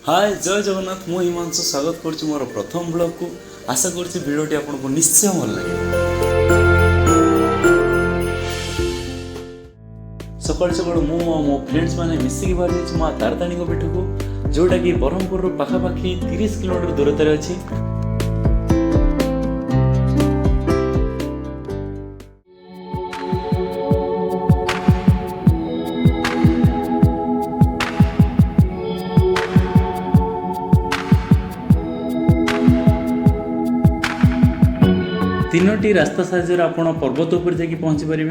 हाय जय जगन्नाथ मु हिमांशु स्वागत करुच्ची मोर प्रथम ब्लॉग को आशा करुच्ची भिडियोटी आपको निश्चय भल लगे। सकाल सकाल मु मो फ्रेंड्स माने मिसिकी बाहर जाइए माँ तारताणी पीठ को जोटा कि ब्रह्मपुर पाखापाखि 30 किलोमीटर दूरतार अच्छी। तीनोटी रास्ता साहाय्य आप पर्वत उपर जाकि पहुँची पारे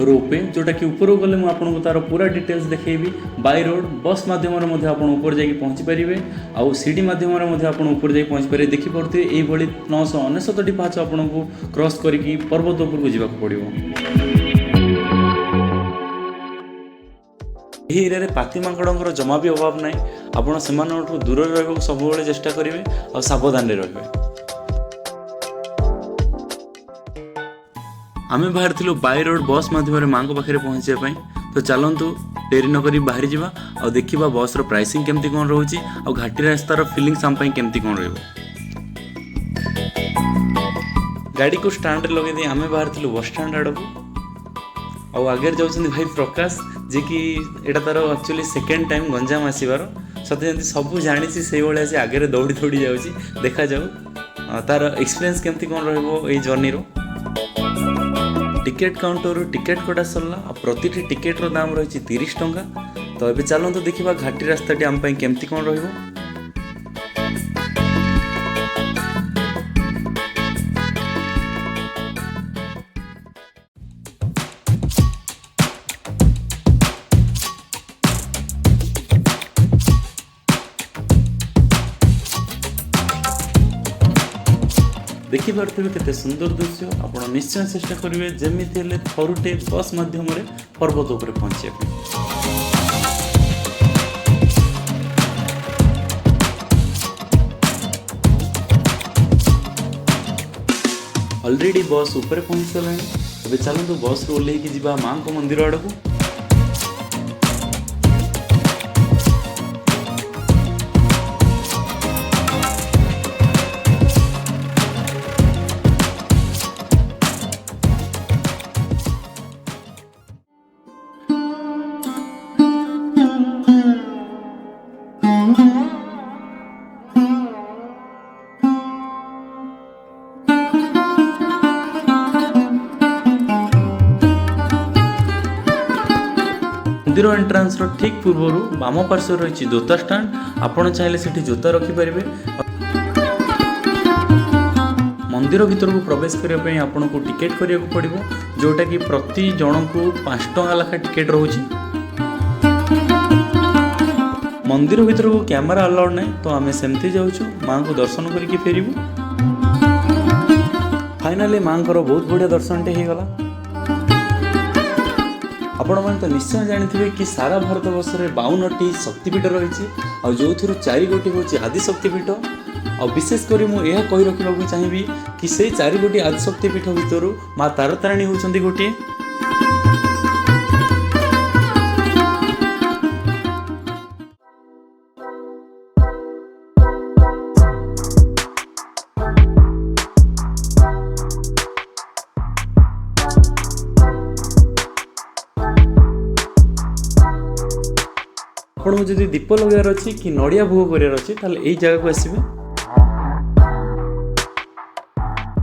रोपवे जोटा कि ऊपर गले मुझे तार पूरा डिटेल्स देखी बाय रोड बस मध्यम ऊपर जाकि पहुँची पारे आउ सीडी मध्यम आप ऊपर जाकि पहुँची पारे देखिपे ये 999 पाहाच आपको क्रॉस करके पर्वत उपर को जावाक पड़ो। यही एरिया पाती मांकड़ जमा भी अभाव ना आपड़ से दूर रहा सब चेष्टा करेंगे और सावधान रे। आमे बाहर थिलु बाय रोड बस माध्यम माँ को पाखे पहुँचापी तो चलतु डेरी नक बाहरी जावा और देखा बस प्राइसिंग केमती कौन रोचे और घाटी रास्तार फिलिंग्स आम केमती कौन रही। गाड़ी को स्टांड लगे दी आमे बाहर थिलु बस स्टांड आड़ को आगे जाऊँ भाई प्रकाश जे कि एटा तार एक्चुअली सेकेंड टाइम गंजाम आसबार सत्य जमी सब जानी से भाई आगे दौड़ी दौड़ी जाऊँगी देखा जाऊ तार एक्सपीरियंस केमती कौन रही जर्नी रो। टिकेट काउंटर टिकेट कटा सरला प्रति टिकेट दाम रही 30 टंका। तो ये चलते देखा घाटी रास्ताटी आम केमती कौन रही। देखि पारे केते सुंदर दृश्य आप निश्चय चेष्टा करेंगे जमी थरुटे बस मध्यम पर्वत उपर पहुँचा। ऑलरेडी बस उपर पहुँच सारे अब चलतु बस रू ओल्ल जा माँ को मंदिर आड़ को। मंदिर एंट्रांस रो ठीक पूर्व बाम पार्श्व रही जोता स्टाण्ड आपड़ चाहिए से जोता रखिपारे। मंदिर भीतर को प्रवेश करने आपन को टिकेट करिया को पड़िबो जोटा कि प्रति जन को 5 टंका लाखा टिकेट रोची। मंदिर भीतर को कैमरा अलाउड नहीं तो आमे सेमती जाऊँ माँ को दर्शन करके फेरबू। फाइनाली माँ को बहुत बढ़िया दर्शन टे होगला। आपण मैंने तो निश्चय जानी कि सारा भारत वर्ष में 52टी शक्तिपीठ रही और जो 4 गोटी हूँ आदिशक्तिपीठ और विशेषकर मुझे कही रखा चाहिए कि से 4 गोटी आदिशक्तिपीठ भितर माँ तारतारिणी होती गोटे। आपको जब दीप लगार अच्छी कि नड़िया भोग करार अच्छी यही जगह को आसवे।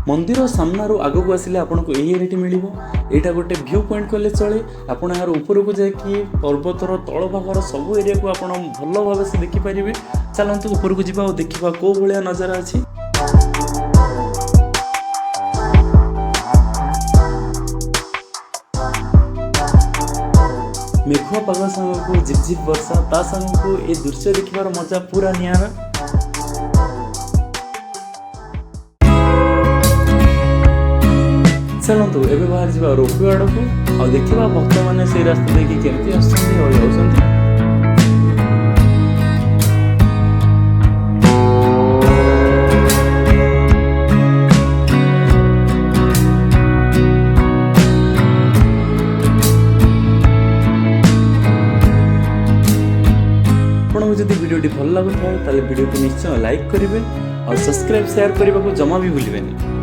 मंदिर सामनारू आग को आसिले आपको यही एरिया मिल यहाँ गोटे व्यू पॉइंट कले चले। आप यार ऊपर को जाकि पर्वतर तल भागर सब एरिया को आप भल भाव से देखिपारे। चलतु ऊपर को जावा और देखा कौ भाया नजारा अच्छी। मेघुआ पाग सांग को झिपझिप वर्षा ता सांग को ये दृश्य देखिबार मजा पूरा नियारा। चलतु एबे बाहर जा रोपवे आड़ को और देखा भक्त मैंने से रास्ता देखिए केमती आसुँच। जदि वीडियोटी भल लगुता ताले वीडियोटी निश्चय लाइक करेंगे और सब्सक्राइब शेयर करने को जमा भी भूलिबेनी।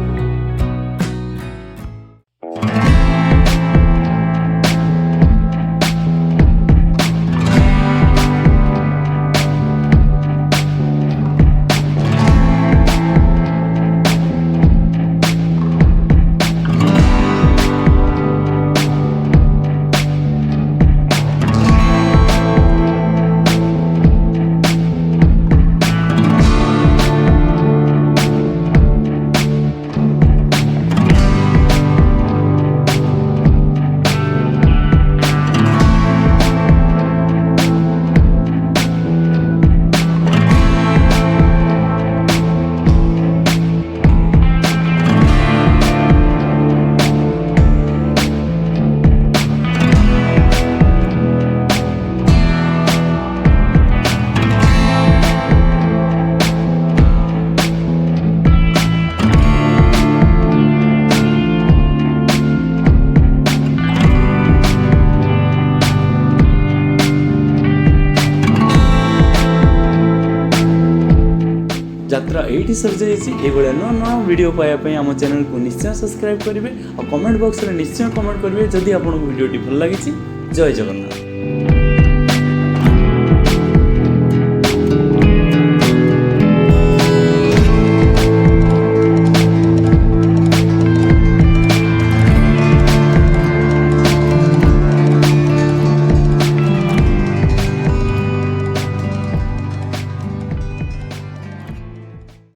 यात्रा ये सरी जाइए। ये नुआ नुआ वीडियो पाइबापी आम चैनल को निश्चय सब्सक्राइब करेंगे और कमेंट बॉक्स में निश्चय कमेंट करेंगे जदि आपको वीडियोटी भल लगी। जय जगन्नाथ।